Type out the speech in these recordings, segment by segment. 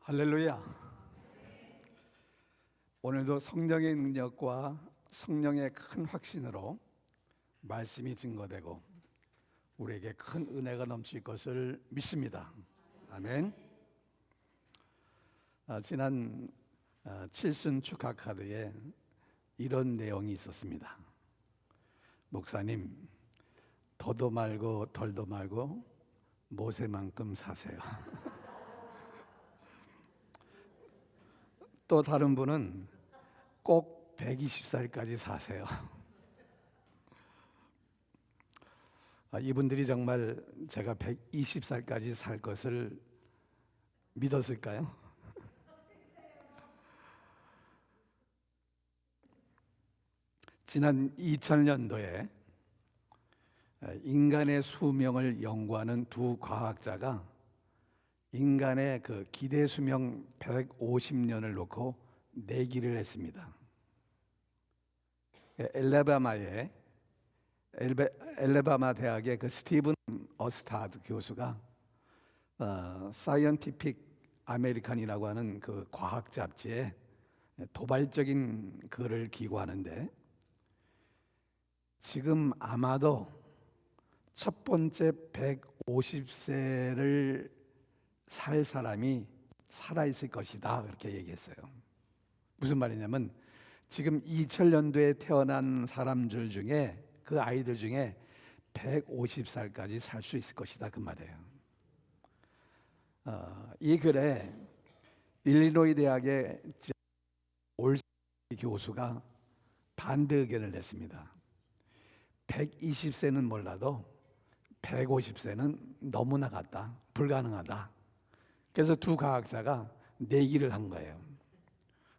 할렐루야. 오늘도 성령의 능력과 성령의 큰 확신으로 말씀이 증거되고 우리에게 큰 은혜가 넘칠 것을 믿습니다. 아멘. 지난 칠순 축하 카드에 이런 내용이 있었습니다. 목사님, 더도 말고 덜도 말고 모세만큼 사세요. 또 다른 분은 꼭 120살까지 사세요. 이분들이 정말 제가 120살까지 살 것을 믿었을까요? 지난 2000년도에 인간의 수명을 연구하는 두 과학자가 인간의 그 기대 수명 150년을 놓고 내기를 했습니다. 엘레바마 대학의 그 스티븐 어스타드 교수가 사이언티픽 아메리칸이라고 하는 그 과학 잡지에 도발적인 글을 기고하는데, 지금 아마도 첫 번째 150세를 살 사람이 살아있을 것이다, 그렇게 얘기했어요. 무슨 말이냐면 지금 2000년도에 태어난 사람들 중에, 그 아이들 중에 150살까지 살 수 있을 것이다, 그 말이에요. 이 글에 일리노이 대학의 올스 교수가 반대 의견을 냈습니다. 120세는 몰라도 150세는 너무 나갔다, 불가능하다. 그래서 두 과학자가 내기를 한 거예요.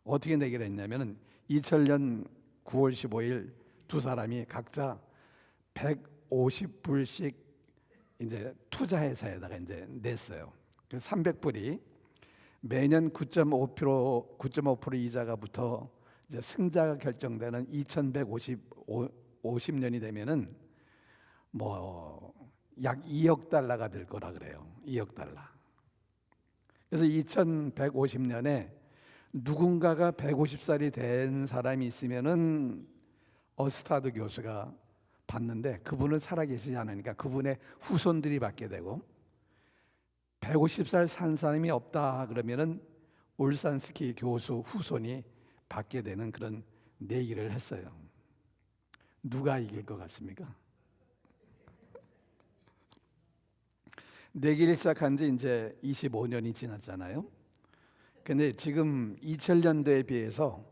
어떻게 내기를 했냐면은 2000년 9월 15일 두 사람이 각자 150불씩 이제 투자회사에다가 이제 냈어요. 그래서 300불이 매년 9.5% 이자가 붙어 이제 승자가 결정되는 2150년이 되면은 뭐 약 2억 달러가 될 거라 그래요. 2억 달러. 그래서 2150년에 누군가가 150살이 된 사람이 있으면은 어스타드 교수가 받는데, 그분은 살아계시지 않으니까 그분의 후손들이 받게 되고, 150살 산 사람이 없다 그러면은 울산스키 교수 후손이 받게 되는 그런 내기를 했어요. 누가 이길 것 같습니까? 내기를 시작한 지 이제 25년이 지났잖아요. 근데 지금 2000년도에 비해서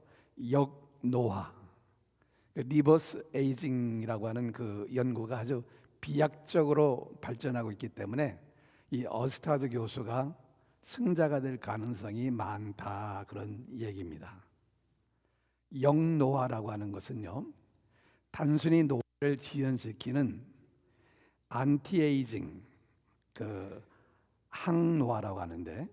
역노화, 리버스 에이징이라고 하는 그 연구가 아주 비약적으로 발전하고 있기 때문에 이 어스타드 교수가 승자가 될 가능성이 많다, 그런 얘기입니다. 역노화라고 하는 것은요, 단순히 노화를 지연시키는 안티에이징, 그 항노화라고 하는데,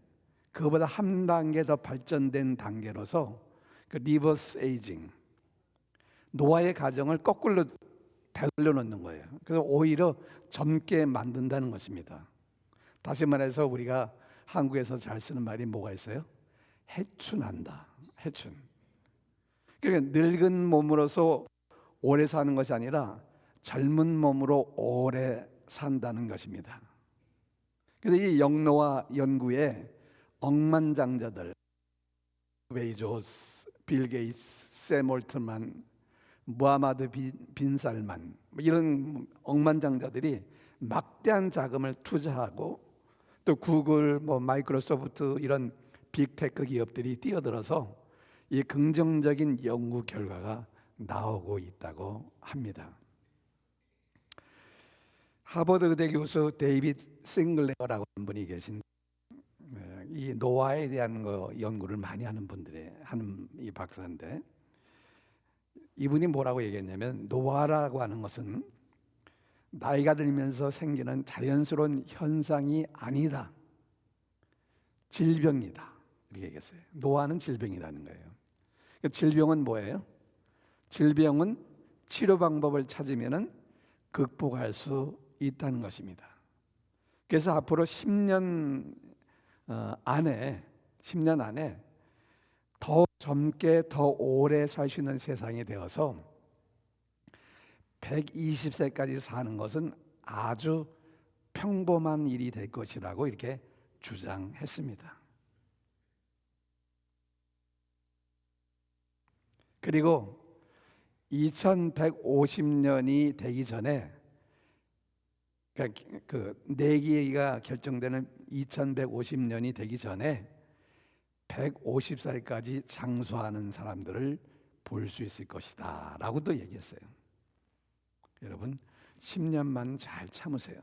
그거보다 한 단계 더 발전된 단계로서 그 리버스 에이징, 노화의 과정을 거꾸로 되돌려 놓는 거예요. 그래서 오히려 젊게 만든다는 것입니다. 다시 말해서 우리가 한국에서 잘 쓰는 말이 뭐가 있어요? 해춘한다. 해춘. 그러니까 늙은 몸으로서 오래 사는 것이 아니라 젊은 몸으로 오래 산다는 것입니다. 그래서 이 역노화 연구에 억만장자들, 베이조스, 빌 게이츠, 샘 올트만, 무하마드 빈 살만, 이런 억만장자들이 막대한 자금을 투자하고, 또 구글, 마이크로소프트, 이런 빅테크 기업들이 뛰어들어서 이 긍정적인 연구 결과가 나오고 있다고 합니다. 하버드 의대 교수 데이비드 싱글레어라고 하는 분이 계신데, 이 노화에 대한 연구를 많이 하는 이 박사인데, 이분이 뭐라고 얘기했냐면, 노화라고 하는 것은 나이가 들면서 생기는 자연스러운 현상이 아니다, 질병이다, 이렇게 얘기했어요. 노화는 질병이라는 거예요. 질병은 뭐예요? 질병은 치료 방법을 찾으면 극복할 수 있다는 것입니다. 그래서 앞으로 10년 안에 10년 안에 더 젊게 더 오래 살 수 있는 세상이 되어서 120세까지 사는 것은 아주 평범한 일이 될 것이라고 이렇게 주장했습니다. 그리고 2150년이 되기 전에, 그 내기가 결정되는 2150년이 되기 전에 150살까지 장수하는 사람들을 볼 수 있을 것이다 라고도 얘기했어요. 여러분 10년만 잘 참으세요.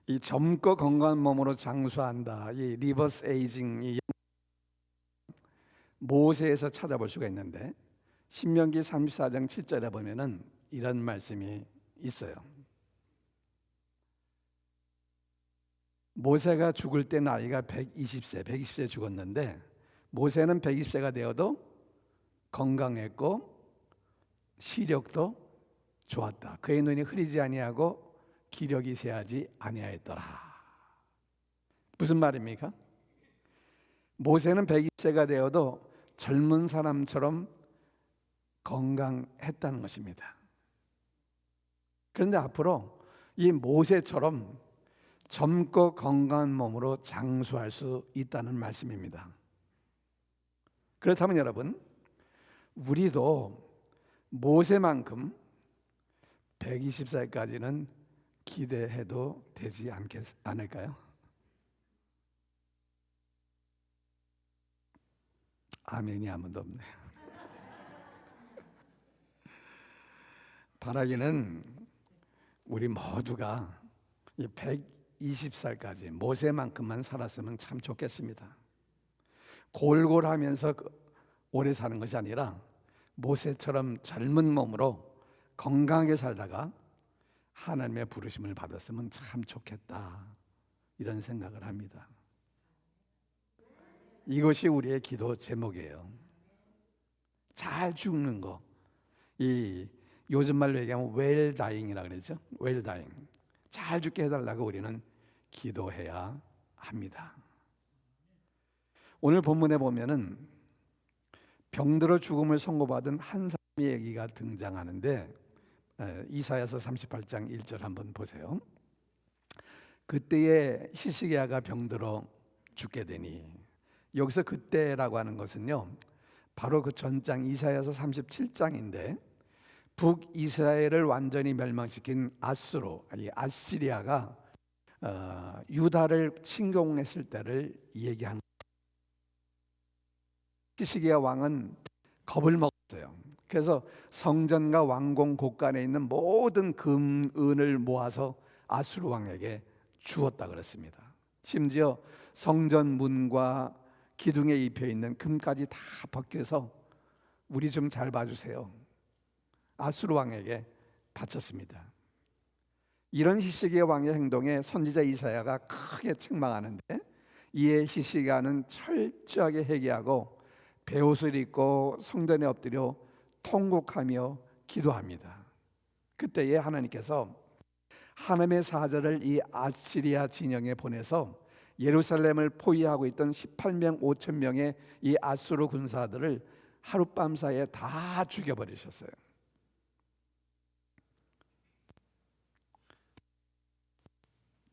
이 젊고 건강한 몸으로 장수한다, 이 리버스 에이징, 이 모세에서 찾아볼 수가 있는데 신명기 34장 7절에 보면은 이런 말씀이 있어요. 모세가 죽을 때 나이가 120세 죽었는데, 모세는 120세가 되어도 건강했고 시력도 좋았다. 그의 눈이 흐리지 아니하고 기력이 쇠하지 아니하였더라. 무슨 말입니까? 모세는 120세가 되어도 젊은 사람처럼 건강했다는 것입니다. 그런데 앞으로 이 모세처럼 젊고 건강한 몸으로 장수할 수 있다는 말씀입니다. 그렇다면 여러분, 우리도 모세만큼 120살까지는 기대해도 되지 않을까요? 아멘이 아무도 없네요. 바라기는 우리 모두가 120살까지 모세만큼만 살았으면 참 좋겠습니다. 골골하면서 오래 사는 것이 아니라 모세처럼 젊은 몸으로 건강하게 살다가 하나님의 부르심을 받았으면 참 좋겠다, 이런 생각을 합니다. 이것이 우리의 기도 제목이에요. 잘 죽는 거, 이 요즘 말로 얘기하면 웰 다잉이라고 그러죠. 웰 다잉, 잘 죽게 해달라고 우리는 기도해야 합니다. 오늘 본문에 보면은 병들어 죽음을 선고받은 한 사람의 얘기가 등장하는데, 이사야서 38장 1절 한번 보세요. 그때에 히스기야가 병들어 죽게 되니, 여기서 그때라고 하는 것은요, 바로 그 전장 이사야서 37장인데 북이스라엘을 완전히 멸망시킨 아시리아가 유다를 침공했을 때를 얘기하는. 히스기야 왕은 겁을 먹었어요. 그래서 성전과 왕궁 곳간에 있는 모든 금은을 모아서 아수르 왕에게 주었다 그랬습니다. 심지어 성전 문과 기둥에 입혀 있는 금까지 다 벗겨서 우리 좀 잘 봐주세요, 아수르 왕에게 바쳤습니다. 이런 히스기야 왕의 행동에 선지자 이사야가 크게 책망하는데, 이에 히스기야는 철저하게 회개하고 베옷을 입고 성전에 엎드려 통곡하며 기도합니다. 그때에 하나님께서 하나님의 사자를 이 아시리아 진영에 보내서 예루살렘을 포위하고 있던 18명 5천 명의 이 아수르 군사들을 하룻밤 사이에 다 죽여버리셨어요.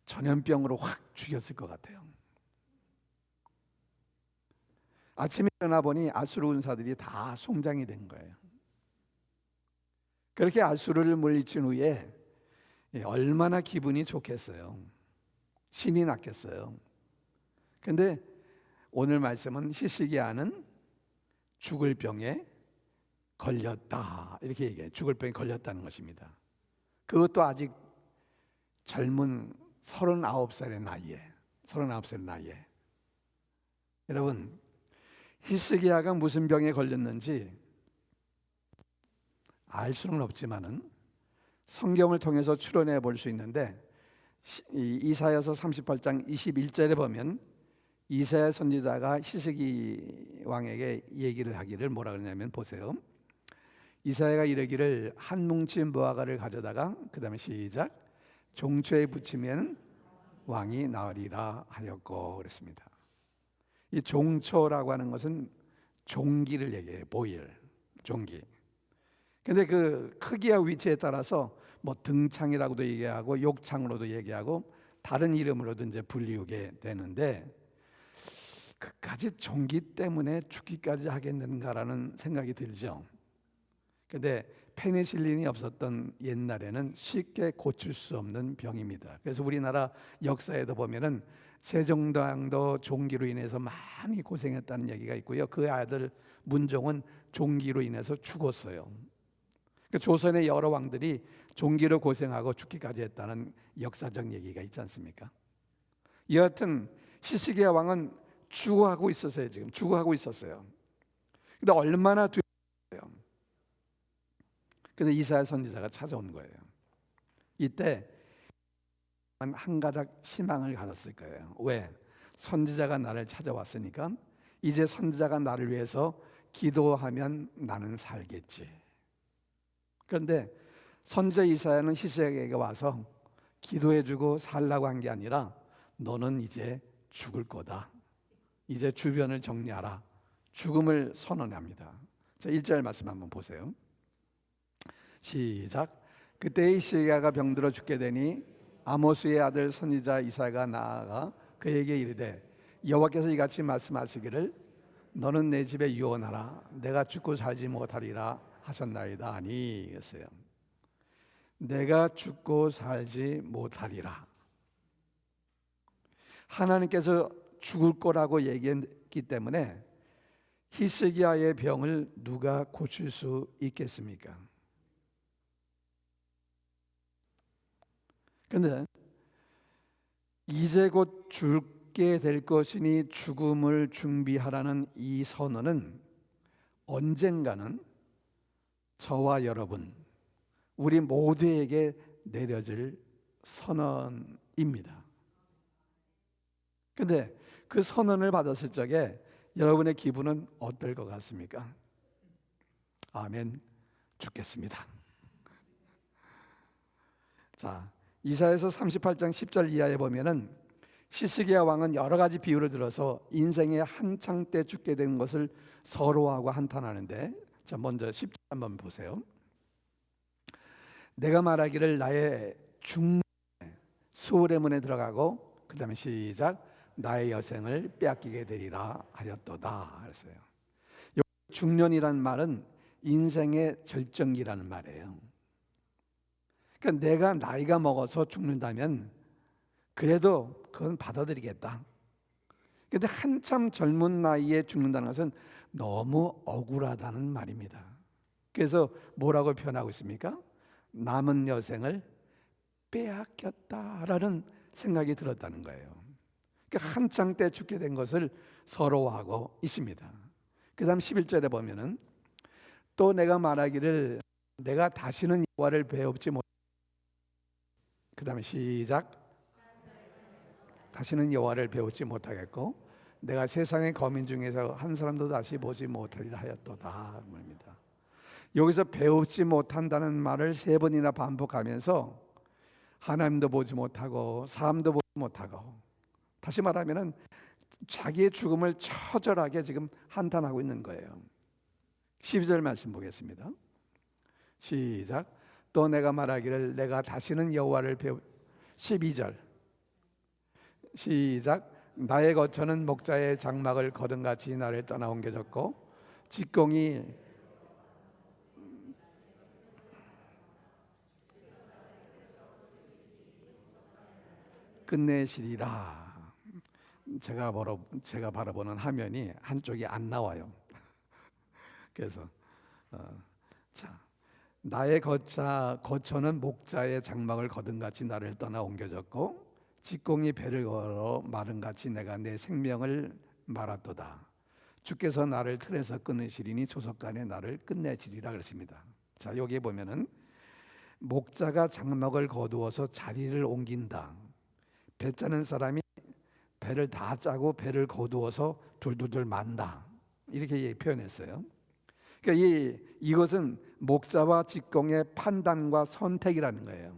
전염병으로 확 죽였을 것 같아요. 아침에 일어나 보니 아수르 군사들이 다 송장이 된 거예요. 그렇게 아수르를 물리친 후에 얼마나 기분이 좋겠어요. 신이 났겠어요. 그런데 오늘 말씀은 히스기야는 죽을 병에 걸렸다, 이렇게 얘기해요. 죽을 병에 걸렸다는 것입니다. 그것도 아직 젊은 39살의 나이에. 여러분, 히스기야가 무슨 병에 걸렸는지 알 수는 없지만은 성경을 통해서 추론해 볼 수 있는데, 이사야서 38장 21절에 보면 이사야 선지자가 히스기 왕에게 얘기를 하기를 뭐라 그러냐면, 보세요. 이사야가 이르기를 한 뭉치 무화과를 가져다가, 그 다음에 시작, 종초에 붙이면 왕이 나으리라 하였고 그랬습니다. 이 종초라고 하는 것은 종기를 얘기해요. 보일, 종기. 근데 그 크기와 위치에 따라서 뭐 등창이라고도 얘기하고 욕창으로도 얘기하고 다른 이름으로도 이제 불리우게 되는데, 그까지 종기 때문에 죽기까지 하겠는가라는 생각이 들죠. 근데 페니실린이 없었던 옛날에는 쉽게 고칠 수 없는 병입니다. 그래서 우리나라 역사에도 보면은 세종대왕도 종기로 인해서 많이 고생했다는 얘기가 있고요. 그 아들 문종은 종기로 인해서 죽었어요. 조선의 여러 왕들이 종기로 고생하고 죽기까지 했다는 역사적 얘기가 있지 않습니까? 여하튼 히스기야 왕은 죽어가고 있었어요. 지금 죽어가고 있었어요. 근데 얼마나 두려워요. 근데 이사야 선지자가 찾아온 거예요. 이때 한 가닥 희망을 가졌을 거예요. 왜? 선지자가 나를 찾아왔으니까 이제 선지자가 나를 위해서 기도하면 나는 살겠지. 그런데 선지자 이사야는 히스기야에게 와서 기도해주고 살라고 한 게 아니라 너는 이제 죽을 거다. 이제 주변을 정리하라. 죽음을 선언합니다. 자, 1절 말씀 한번 보세요. 시작. 그때 히스기야가 병들어 죽게 되니 아모스의 아들 선지자 이사야가 나아가 그에게 이르되 여호와께서 이같이 말씀하시기를 너는 내 집에 유언하라. 내가 죽고 살지 못하리라 하셨나이다 하니. 그랬어요. 내가 죽고 살지 못하리라. 하나님께서 죽을 거라고 얘기했기 때문에 히스기야의 병을 누가 고칠 수 있겠습니까? 그런데 이제 곧 죽게 될 것이니 죽음을 준비하라는 이 선언은 언젠가는 저와 여러분, 우리 모두에게 내려질 선언입니다. 그런데 그 선언을 받았을 적에 여러분의 기분은 어떨 것 같습니까? 아멘, 죽겠습니다. 자, 이사야서 38장 10절 이하에 보면은 히스기야 왕은 여러 가지 비유를 들어서 인생의 한창 때 죽게 된 것을 서러워하고 한탄하는데, 자, 먼저 10절 한번 보세요. 내가 말하기를 나의 중년에 수월의 문에 들어가고, 그 다음에 시작, 나의 여생을 빼앗기게 되리라 하였도다 그랬어요. 중년이란 말은 인생의 절정기라는 말이에요. 그러니까 내가 나이가 먹어서 죽는다면 그래도 그건 받아들이겠다. 그런데 한참 젊은 나이에 죽는다는 것은 너무 억울하다는 말입니다. 그래서 뭐라고 표현하고 있습니까? 남은 여생을 빼앗겼다라는 생각이 들었다는 거예요. 그러니까 한창 때 죽게 된 것을 서러워하고 있습니다. 그 다음 11절에 보면은 또 내가 말하기를 내가 다시는 여호와를 배웁지 못. 그 다음에 시작. 다시는 여호와를 배우지 못하겠고 내가 세상의 거민 중에서 한 사람도 다시 보지 못하리라 하였도다 말입니다. 여기서 배우지 못한다는 말을 3번이나 반복하면서 하나님도 보지 못하고 사람도 보지 못하고, 다시 말하면은 자기의 죽음을 처절하게 지금 한탄하고 있는 거예요. 12절 말씀 보겠습니다. 시작. 또 내가 말하기를 내가 다시는 여호와를 배우. 12절 시작. 나의 거처는 목자의 장막을 거둔같이 나를 떠나 옮겨졌고 직공이 끝내시리라. 제가 바라보는 화면이 한쪽이 안 나와요. 그래서 자, 나의 거처는 목자의 장막을 거둔같이 나를 떠나 옮겨졌고 직공이 배를 걸어 마른같이 내가 내 생명을 말았도다. 주께서 나를 틀에서 끊으시리니 조속간에 나를 끝내시리라 그랬습니다. 자, 여기 보면은 목자가 장막을 거두어서 자리를 옮긴다. 배 짜는 사람이 배를 다 짜고 배를 거두어서 둘둘둘 만다. 이렇게 표현했어요. 그러니까 이것은 목자와 직공의 판단과 선택이라는 거예요.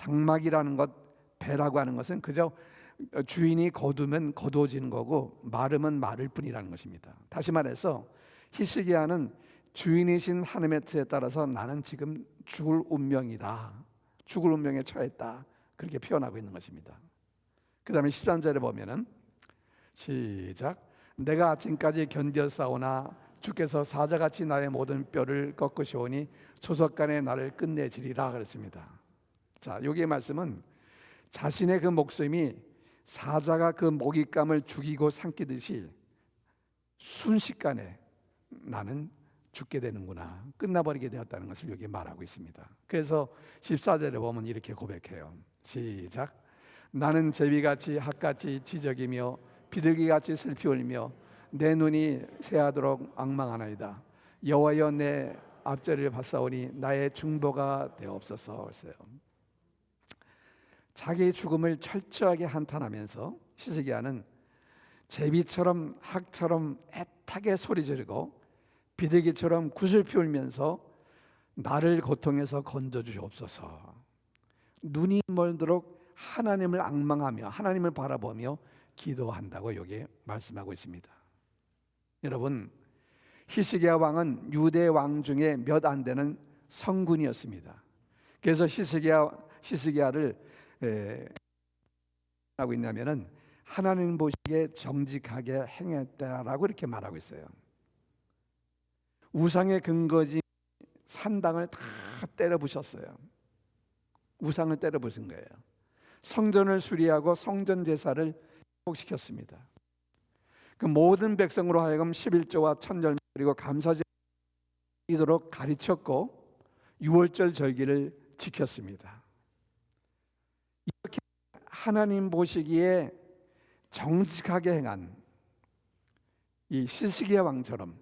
장막이라는 것, 배라고 하는 것은 그저 주인이 거두면 거두어지는 거고 마르면 마를 뿐이라는 것입니다. 다시 말해서 히스기야는 주인이신 하나님의 뜻에 따라서 나는 지금 죽을 운명이다, 죽을 운명에 처했다, 그렇게 표현하고 있는 것입니다. 그 다음에 13절에 보면은 시작. 내가 아침까지 견뎌싸우나 주께서 사자같이 나의 모든 뼈를 꺾으시오니 조석간에 나를 끝내지리라 그랬습니다. 자, 여기의 말씀은 자신의 그 목숨이 사자가 그 먹잇감을 죽이고 삼키듯이 순식간에 나는 죽게 되는구나, 끝나버리게 되었다는 것을 여기 말하고 있습니다. 그래서 14절에 보면 이렇게 고백해요. 시작. 나는 제비같이 학같이 지적이며 비둘기같이 슬피 울며 내 눈이 새하도록 앙망하나이다. 여호와여 내 앞자리를 받사오니 나의 중보가 되옵소서. 했어요. 자기의 죽음을 철저하게 한탄하면서 히스기야는 제비처럼 학처럼 애타게 소리 지르고 비둘기처럼 구슬피 울면서 나를 고통에서 건져주시옵소서. 눈이 멀도록 하나님을 앙망하며 하나님을 바라보며 기도한다고 여기 말씀하고 있습니다. 여러분, 히스기야 왕은 유대 왕 중에 몇 안 되는 성군이었습니다. 그래서 히스기야를 하고 있냐면은 하나님 보시기에 정직하게 행했다라고 이렇게 말하고 있어요. 우상의 근거지 산당을 다 때려 부셨어요. 우상을 때려 부신 거예요. 성전을 수리하고 성전 제사를 회복시켰습니다. 그 모든 백성으로 하여금 11조와 천절 그리고 감사제 이도록 가르쳤고 유월절 절기를 지켰습니다. 이렇게 하나님 보시기에 정직하게 행한 이 히스기야 왕처럼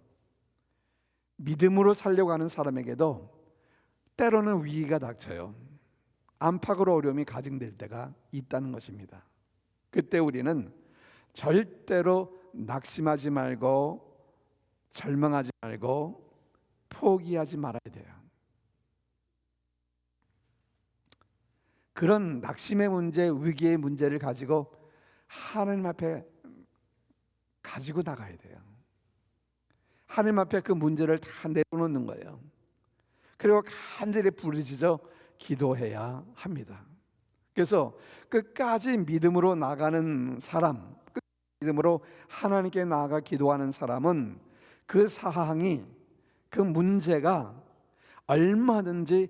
믿음으로 살려고 하는 사람에게도 때로는 위기가 닥쳐요. 안팎으로 어려움이 가중될 때가 있다는 것입니다. 그때 우리는 절대로 낙심하지 말고 절망하지 말고 포기하지 말아야 돼요. 그런 낙심의 문제, 위기의 문제를 가지고 하나님 앞에 가지고 나가야 돼요. 하나님 앞에 그 문제를 다 내려놓는 거예요. 그리고 간절히 부르짖어 기도해야 합니다. 그래서 끝까지 믿음으로 나가는 사람, 믿음으로 하나님께 나아가 기도하는 사람은 그 사항이, 그 문제가 얼마든지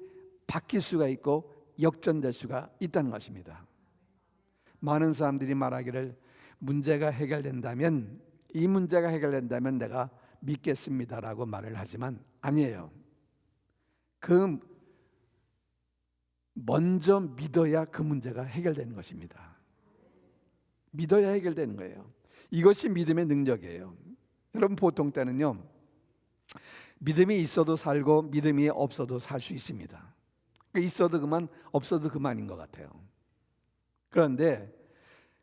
바뀔 수가 있고 역전될 수가 있다는 것입니다. 많은 사람들이 말하기를 문제가 해결된다면, 이 문제가 해결된다면 내가 믿겠습니다라고 말을 하지만 아니에요. 먼저 믿어야 그 문제가 해결되는 것입니다. 믿어야 해결되는 거예요. 이것이 믿음의 능력이에요. 여러분, 보통 때는요, 믿음이 있어도 살고 믿음이 없어도 살 수 있습니다. 있어도 그만, 없어도 그만인 것 같아요. 그런데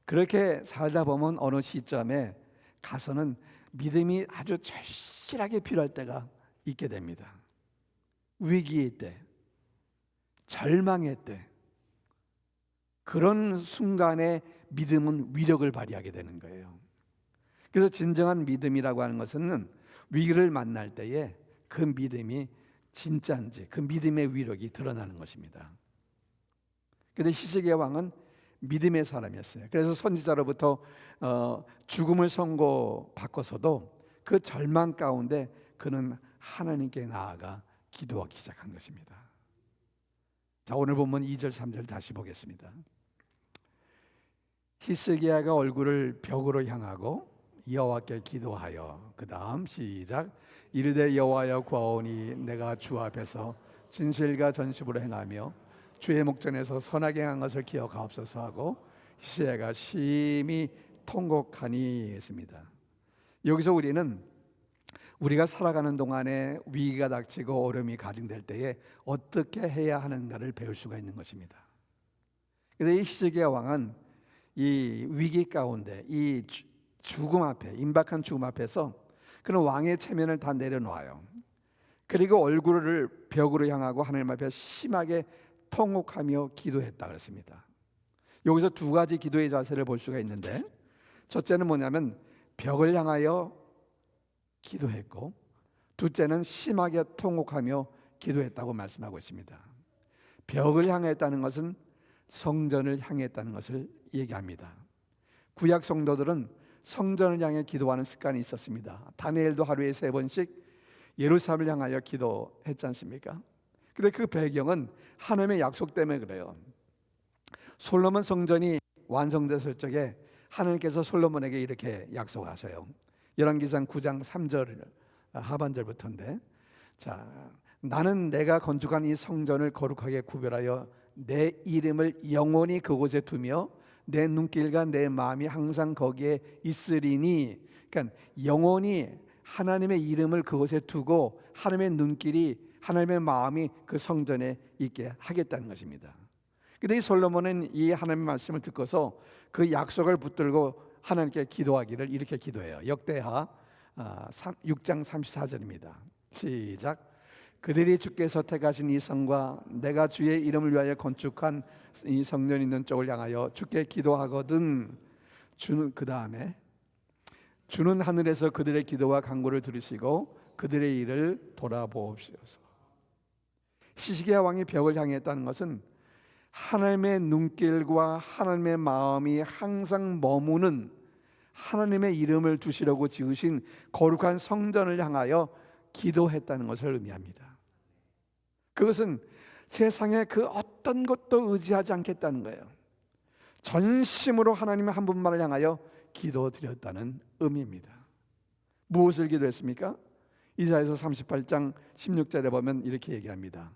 그렇게 살다 보면 어느 시점에 가서는 믿음이 아주 절실하게 필요할 때가 있게 됩니다. 위기의 때, 절망의 때, 그런 순간에 믿음은 위력을 발휘하게 되는 거예요. 그래서 진정한 믿음이라고 하는 것은 위기를 만날 때에 그 믿음이 진짜인지 그 믿음의 위력이 드러나는 것입니다. 그런데 히스기야 왕은 믿음의 사람이었어요. 그래서 선지자로부터 죽음을 선고받고서도 그 절망 가운데 그는 하나님께 나아가 기도하기 시작한 것입니다. 자, 오늘 본문 2절 3절 다시 보겠습니다. 히스기야가 얼굴을 벽으로 향하고 여호와께 기도하여, 그 다음 시작. 이르되 여호와여 구하오니 내가 주 앞에서 진실과 전심으로 행하며 주의 목전에서 선하게 행한 것을 기억하옵소서 하고 히스기야가 심히 통곡하니 했습니다. 여기서 우리가 살아가는 동안에 위기가 닥치고 어려움이 가중될 때에 어떻게 해야 하는가를 배울 수가 있는 것입니다. 그런데 이 히스기야 왕은 이 위기 가운데, 이 죽음 앞에, 임박한 죽음 앞에서 그는 왕의 체면을 다 내려놓아요. 그리고 얼굴을 벽으로 향하고 하나님 앞에 심하게 통곡하며 기도했다 그랬습니다. 여기서 두 가지 기도의 자세를 볼 수가 있는데, 첫째는 뭐냐면 벽을 향하여 기도했고, 둘째는 심하게 통곡하며 기도했다고 말씀하고 있습니다. 벽을 향했다는 것은 성전을 향했다는 것을 얘기합니다. 구약 성도들은 성전을 향해 기도하는 습관이 있었습니다. 다니엘도 하루에 3번씩 예루살렘을 향하여 기도했지 않습니까? 근데 그 배경은 하나님의 약속 때문에 그래요. 솔로몬 성전이 완성됐을 적에 하나님께서 솔로몬에게 이렇게 약속하세요. 열왕기상 9장 3절 하반절부터인데, 자, 나는 내가 건축한 이 성전을 거룩하게 구별하여 내 이름을 영원히 그곳에 두며 내 눈길과 내 마음이 항상 거기에 있으리니, 그러니까 영원히 하나님의 이름을 그곳에 두고 하나님의 눈길이, 하나님의 마음이 그 성전에 있게 하겠다는 것입니다. 근데 이 솔로몬은 이 하나님의 말씀을 듣고서 그 약속을 붙들고 하나님께 기도하기를 이렇게 기도해요. 역대하 6장 34절입니다. 시작. 그들이 주께서 택하신 이 성과 내가 주의 이름을 위하여 건축한 이 성전 있는 쪽을 향하여 주께 기도하거든. 주는, 그 다음에 주는 하늘에서 그들의 기도와 간구를 들으시고 그들의 일을 돌아보옵소서. 히스기야 왕이 벽을 향했다는 것은 하나님의 눈길과 하나님의 마음이 항상 머무는, 하나님의 이름을 두시려고 지으신 거룩한 성전을 향하여 기도했다는 것을 의미합니다. 그것은 세상의 그 어떤 것도 의지하지 않겠다는 거예요. 전심으로 하나님의 한 분만을 향하여 기도드렸다는 의미입니다. 무엇을 기도했습니까? 이사야서 38장 16절에 보면 이렇게 얘기합니다.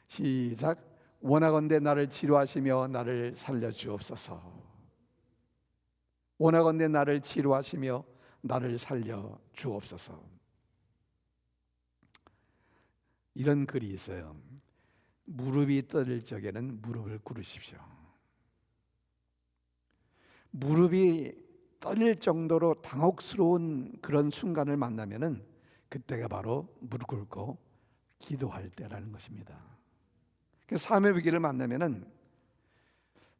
시작. 원하건대 나를 치료하시며 나를 살려주옵소서. 원하건대 나를 치료하시며 나를 살려주옵소서. 이런 글이 있어요. 무릎이 떨릴 적에는 무릎을 꿇으십시오. 무릎이 떨릴 정도로 당혹스러운 그런 순간을 만나면은 그때가 바로 무릎 꿇고 기도할 때라는 것입니다. 삶의 위기를 만나면은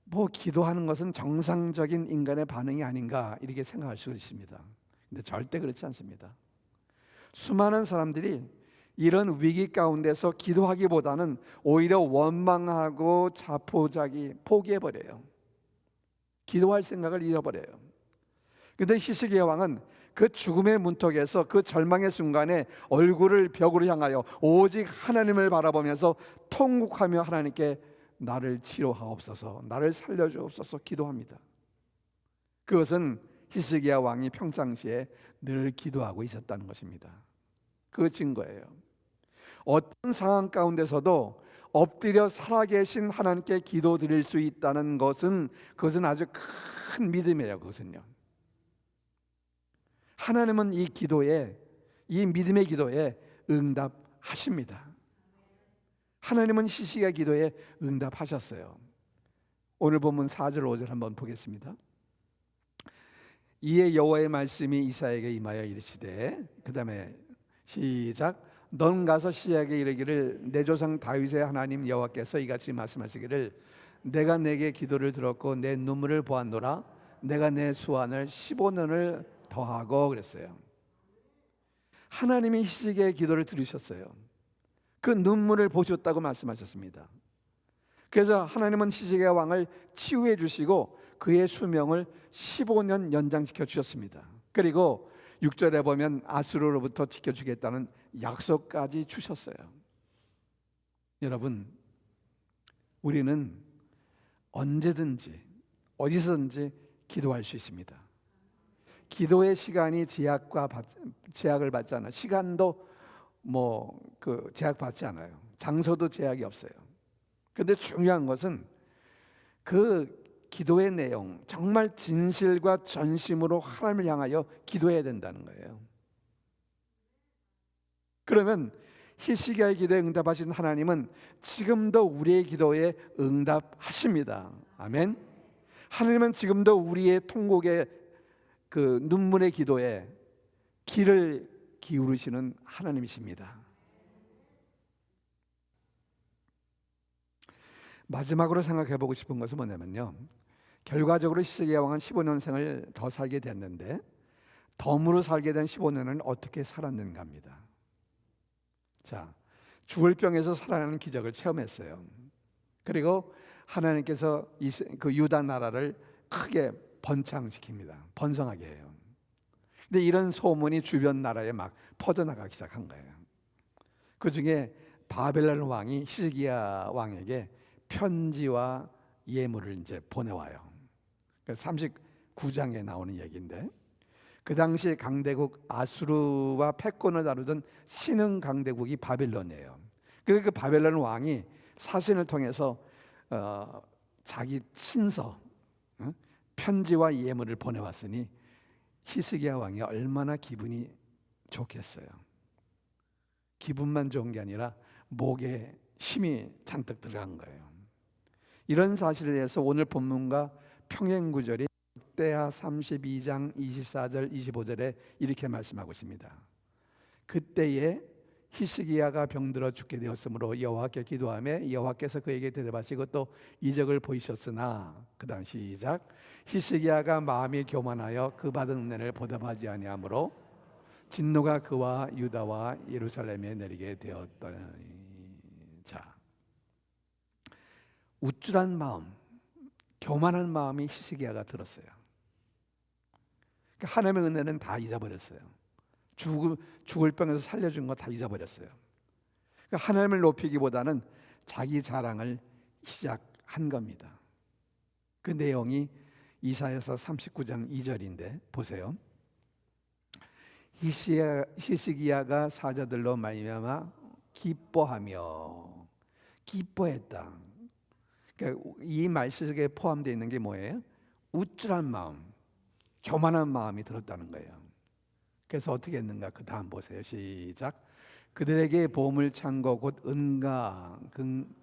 뭐 기도하는 것은 정상적인 인간의 반응이 아닌가 이렇게 생각할 수 있습니다. 근데 절대 그렇지 않습니다. 수많은 사람들이 이런 위기 가운데서 기도하기보다는 오히려 원망하고 자포자기, 포기해버려요. 기도할 생각을 잃어버려요. 그런데 히스기야 왕은 그 죽음의 문턱에서 그 절망의 순간에 얼굴을 벽으로 향하여 오직 하나님을 바라보면서 통곡하며 하나님께 나를 치료하옵소서, 나를 살려주옵소서 기도합니다. 그것은 히스기야 왕이 평상시에 늘 기도하고 있었다는 것입니다. 그 증거예요. 어떤 상황 가운데서도 엎드려 살아계신 하나님께 기도드릴 수 있다는 것은 그것은 아주 큰 믿음이에요. 그것은요. 하나님은 이 기도에, 이 믿음의 기도에 응답하십니다. 하나님은 히스기야 기도에 응답하셨어요. 오늘 본문 4절 5절 한번 보겠습니다. 이에 여호와의 말씀이 이사야에게 임하여 이르시되, 그 다음에 시작. 넌 가서 시야에게 이르기를 내 조상 다윗의 하나님 여호와께서 이같이 말씀하시기를 내가 내게 기도를 들었고 내 눈물을 보았노라. 내가 내 수완을 15년을 더하고 그랬어요. 하나님이 히스기야의 기도를 들으셨어요. 그 눈물을 보셨다고 말씀하셨습니다. 그래서 하나님은 히스기야 왕을 치유해 주시고 그의 수명을 15년 연장시켜 주셨습니다. 그리고 6절에 보면 아수르로부터 지켜주겠다는 약속까지 주셨어요. 여러분, 우리는 언제든지 어디서든지 기도할 수 있습니다. 기도의 시간이 제약을 받지 않아요. 시간도 제약받지 않아요. 장소도 제약이 없어요. 그런데 중요한 것은 그 기도의 내용, 정말 진실과 전심으로 하나님을 향하여 기도해야 된다는 거예요. 그러면 히스기야의 기도에 응답하신 하나님은 지금도 우리의 기도에 응답하십니다. 아멘. 하나님은 지금도 우리의 통곡의 그 눈물의 기도에 귀를 기울이시는 하나님이십니다. 마지막으로 생각해 보고 싶은 것은 뭐냐면요, 결과적으로 히스기야 왕은 15년생을 더 살게 됐는데 덤으로 살게 된 15년을 어떻게 살았는가입니다. 자, 죽을 병에서 살아나는 기적을 체험했어요. 그리고 하나님께서 그 유다 나라를 크게 번창시킵니다. 번성하게 해요. 근데 이런 소문이 주변 나라에 막 퍼져나가기 시작한 거예요. 그 중에 바벨론 왕이 히스기야 왕에게 편지와 예물을 이제 보내와요. 39장에 나오는 얘기인데, 그 당시 강대국 아수르와 패권을 다루던 신흥 강대국이 바벨론이에요. 그 바벨론 왕이 사신을 통해서 자기 친서, 편지와 예물을 보내왔으니 히스기야 왕이 얼마나 기분이 좋겠어요. 기분만 좋은 게 아니라 목에 힘이 잔뜩 들어간 거예요. 이런 사실에 대해서 오늘 본문과 평행구절이 역대하 32장 24절 25절에 이렇게 말씀하고 있습니다. 그때에 히스기야가 병들어 죽게 되었으므로 여호와께 기도하며 여호와께서 그에게 대답하시고 또 이적을 보이셨으나, 그 다음 시작, 히스기야가 마음이 교만하여 그 받은 은혜를 보답하지 아니하므로 진노가 그와 유다와 예루살렘에 내리게 되었더니. 자, 우쭐한 마음, 교만한 마음이 히스기야가 들었어요. 하나님의 은혜는 다 잊어버렸어요. 죽을 병에서 살려준 거 다 잊어버렸어요. 하나님을 높이기보다는 자기 자랑을 시작한 겁니다. 그 내용이 이사야서 39장 2절인데 보세요. 히스기야가 사자들로 말미암아 기뻐하며, 기뻐했다. 그러니까 이 말씀 속에 포함되어 있는 게 뭐예요? 우쭐한 마음, 교만한 마음이 들었다는 거예요. 그래서 어떻게 했는가? 그 다음 보세요. 시작. 그들에게 보물 창고 곧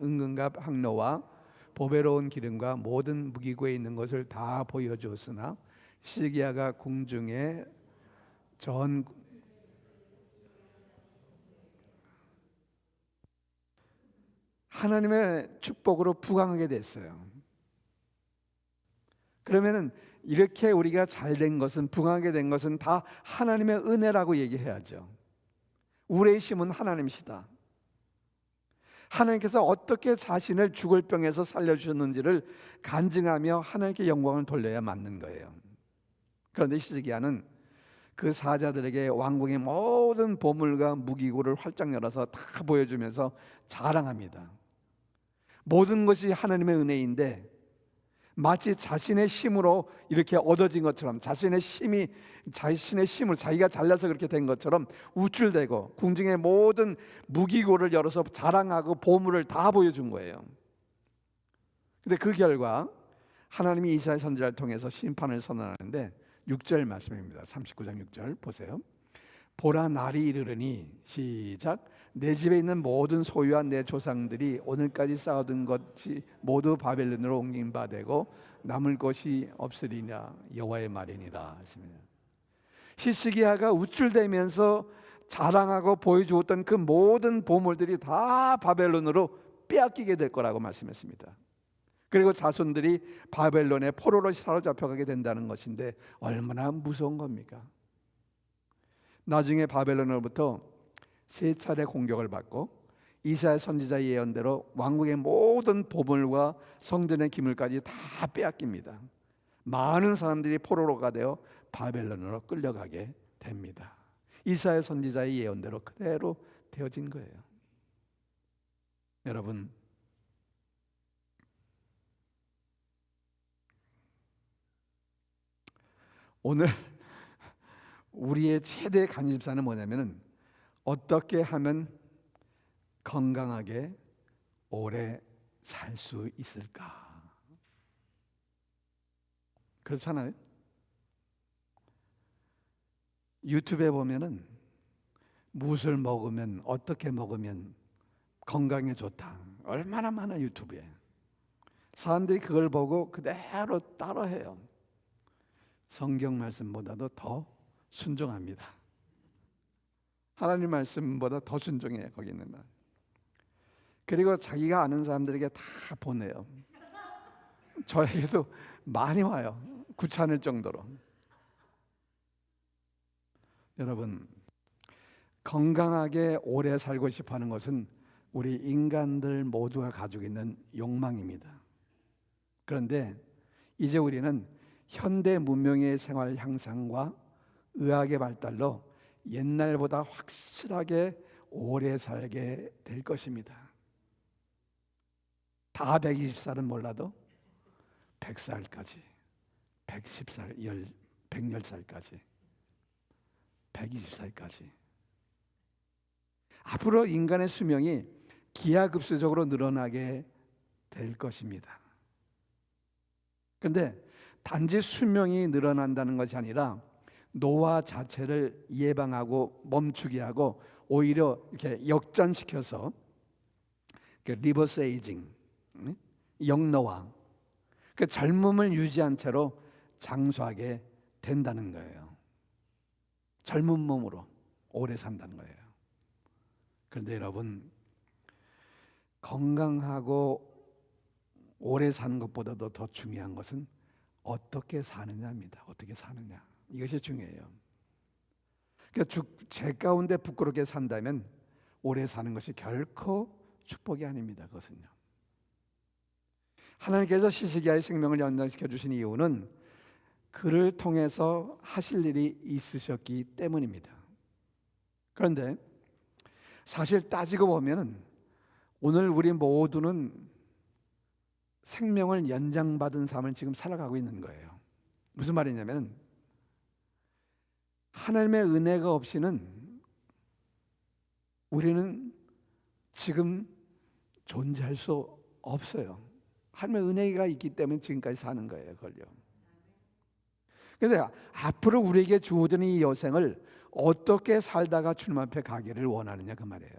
은금갑 항로와 보배로운 기름과 모든 무기고에 있는 것을 다 보여주었으나 히스기야가 궁중에 하나님의 축복으로 부강하게 됐어요. 그러면은 이렇게 우리가 잘된 것은, 부강하게 된 것은 다 하나님의 은혜라고 얘기해야죠. 우리의 힘은 하나님이시다. 하나님께서 어떻게 자신을 죽을 병에서 살려주셨는지를 간증하며 하나님께 영광을 돌려야 맞는 거예요. 그런데 히스기야는 그 사자들에게 왕궁의 모든 보물과 무기고를 활짝 열어서 다 보여주면서 자랑합니다. 모든 것이 하나님의 은혜인데 마치 자신의 힘으로 이렇게 얻어진 것처럼, 자신의 힘으로 자기가 잘나서 그렇게 된 것처럼 우쭐대고 궁중의 모든 무기고를 열어서 자랑하고 보물을 다 보여준 거예요. 근데 그 결과 하나님이 이사야 선지자를 통해서 심판을 선언하는데 6절 말씀입니다. 39장 6절 보세요. 보라, 날이 이르르니, 시작, 내 집에 있는 모든 소유와 내 조상들이 오늘까지 쌓아둔 것이 모두 바벨론으로 옮긴 바 되고 남을 것이 없으리냐, 여호와의 말이니라 하십니다. 히스기야가 우쭐대면서 자랑하고 보여주었던 그 모든 보물들이 다 바벨론으로 빼앗기게 될 거라고 말씀했습니다. 그리고 자손들이 바벨론의 포로로 사로잡혀가게 된다는 것인데 얼마나 무서운 겁니까? 나중에 바벨론으로부터 세 차례 공격을 받고 이사야 선지자의 예언대로 왕국의 모든 보물과 성전의 기물까지 다 빼앗깁니다. 많은 사람들이 포로로가 되어 바벨론으로 끌려가게 됩니다. 이사야 선지자의 예언대로 그대로 되어진 거예요. 여러분, 오늘 우리의 최대 관심사는 뭐냐면은 어떻게 하면 건강하게 오래 살 수 있을까? 그렇잖아요. 유튜브에 보면은 무엇을 먹으면, 어떻게 먹으면 건강에 좋다, 얼마나 많아. 유튜브에 사람들이 그걸 보고 그대로 따라해요. 성경 말씀보다도 더 순종합니다. 하나님 말씀보다 더 순종해요. 거기 있는 말. 그리고 자기가 아는 사람들에게 다 보내요. 저에게도 많이 와요. 귀찮을 정도로. 여러분, 건강하게 오래 살고 싶어 하는 것은 우리 인간들 모두가 가지고 있는 욕망입니다. 그런데 이제 우리는 현대 문명의 생활 향상과 의학의 발달로 옛날보다 확실하게 오래 살게 될 것입니다. 다 120살은 몰라도 100살까지, 110살, 110살까지, 120살까지. 앞으로 인간의 수명이 기하급수적으로 늘어나게 될 것입니다. 그런데 단지 수명이 늘어난다는 것이 아니라 노화 자체를 예방하고 멈추게 하고 오히려 이렇게 역전시켜서 리버스 에이징, 역노화, 그 젊음을 유지한 채로 장수하게 된다는 거예요. 젊은 몸으로 오래 산다는 거예요. 그런데 여러분, 건강하고 오래 사는 것보다도 더 중요한 것은 어떻게 사느냐입니다. 어떻게 사느냐, 이것이 중요해요. 그러니까 제 가운데 부끄럽게 산다면 오래 사는 것이 결코 축복이 아닙니다. 그것은요, 하나님께서 시시기하의 생명을 연장시켜 주신 이유는 그를 통해서 하실 일이 있으셨기 때문입니다. 그런데 사실 따지고 보면 오늘 우리 모두는 생명을 연장받은 삶을 지금 살아가고 있는 거예요. 무슨 말이냐면 하나님의 은혜가 없이는 우리는 지금 존재할 수 없어요. 하나님의 은혜가 있기 때문에 지금까지 사는 거예요. 그걸요. 그런데 앞으로 우리에게 주어진 이 여생을 어떻게 살다가 주님 앞에 가기를 원하느냐, 그 말이에요.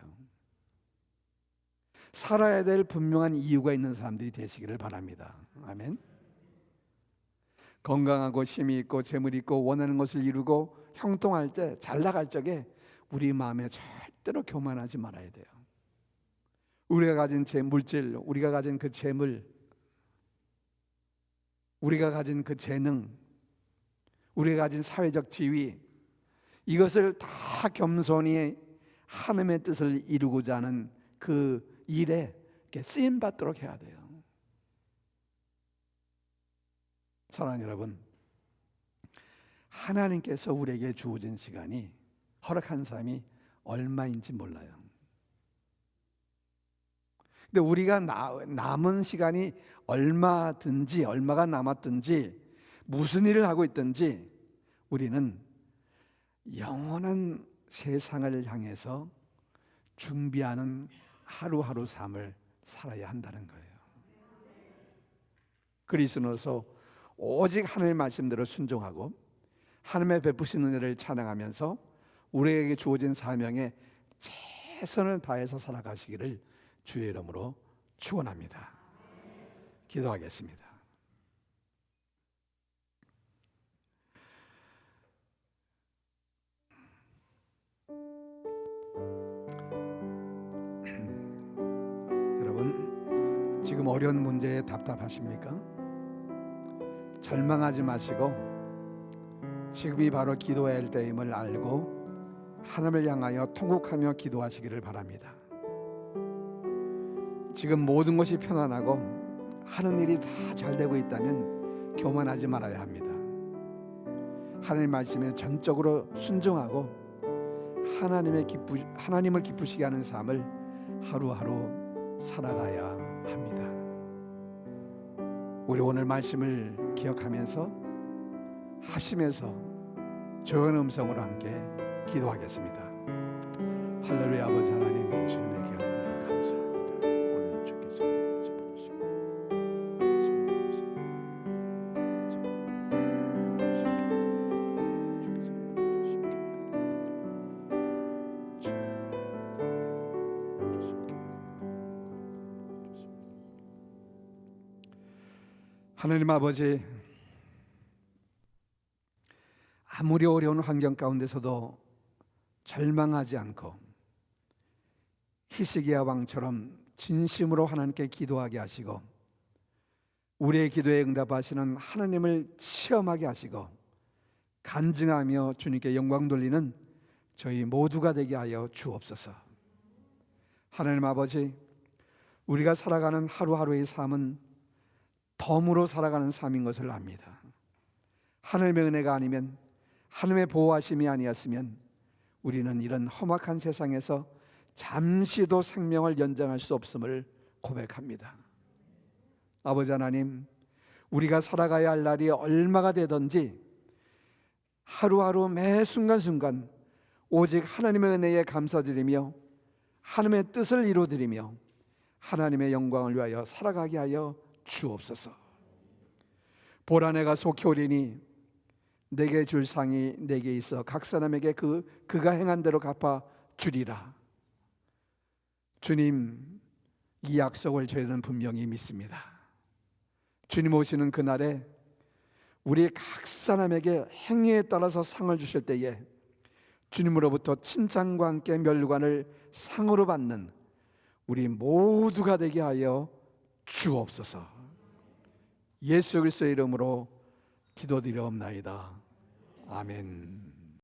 살아야 될 분명한 이유가 있는 사람들이 되시기를 바랍니다. 아멘. 건강하고 힘이 있고 재물이 있고 원하는 것을 이루고 형통할 때, 잘 나갈 적에 우리 마음에 절대로 교만하지 말아야 돼요. 우리가 가진 제 물질, 우리가 가진 그 재물, 우리가 가진 그 재능, 우리가 가진 사회적 지위, 이것을 다 겸손히 하나님의 뜻을 이루고자 하는 그 일에 쓰임 받도록 해야 돼요. 사랑하는 여러분, 하나님께서 우리에게 주어진 시간이, 허락한 삶이 얼마인지 몰라요. 근데 우리가 남은 시간이 얼마가 남았든지 무슨 일을 하고 있든지 우리는 영원한 세상을 향해서 준비하는 하루하루 삶을 살아야 한다는 거예요. 그리스도로서 오직 하나님의 말씀대로 순종하고 하나님의 베푸신 은혜를 찬양하면서 우리에게 주어진 사명에 최선을 다해서 살아가시기를 주의 이름으로 축원합니다. 기도하겠습니다. 여러분, 지금 어려운 문제에 답답하십니까? 절망하지 마시고 지금이 바로 기도해야 할 때임을 알고 하나님을 향하여 통곡하며 기도하시기를 바랍니다. 지금 모든 것이 편안하고 하는 일이 다 잘 되고 있다면 교만하지 말아야 합니다. 하나님 말씀에 전적으로 순종하고 하나님을 기쁘시게 하는 삶을 하루하루 살아가야 합니다. 우리 오늘 말씀을 기억하면서 합심해서 조용한 음성으로 함께 기도하겠습니다. 할렐루야. 아버지 하나님, 주님의 귀한 은혜를 감사합니다. 오늘 주께서 하나님 아버지, 아무리 어려운 환경 가운데서도 절망하지 않고 히스기야 왕처럼 진심으로 하나님께 기도하게 하시고 우리의 기도에 응답하시는 하나님을 체험하게 하시고 간증하며 주님께 영광 돌리는 저희 모두가 되게 하여 주옵소서. 하나님 아버지, 우리가 살아가는 하루하루의 삶은 덤으로 살아가는 삶인 것을 압니다. 하늘의 은혜가 아니면, 하늘의 보호하심이 아니었으면 우리는 이런 험악한 세상에서 잠시도 생명을 연장할 수 없음을 고백합니다. 아버지 하나님, 우리가 살아가야 할 날이 얼마가 되든지 하루하루 매 순간순간 오직 하나님의 은혜에 감사드리며 하나님의 뜻을 이루어드리며 하나님의 영광을 위하여 살아가게 하여 주옵소서. 보라, 내가 속히 오리니 내게 줄 상이 내게 있어 각 사람에게 그가 행한 대로 갚아 주리라. 주님, 이 약속을 저희는 분명히 믿습니다. 주님 오시는 그날에 우리 각 사람에게 행위에 따라서 상을 주실 때에 주님으로부터 칭찬과 함께 멸관을 상으로 받는 우리 모두가 되게 하여 주옵소서. 예수 그리스도의 이름으로 기도드리옵나이다. 아멘.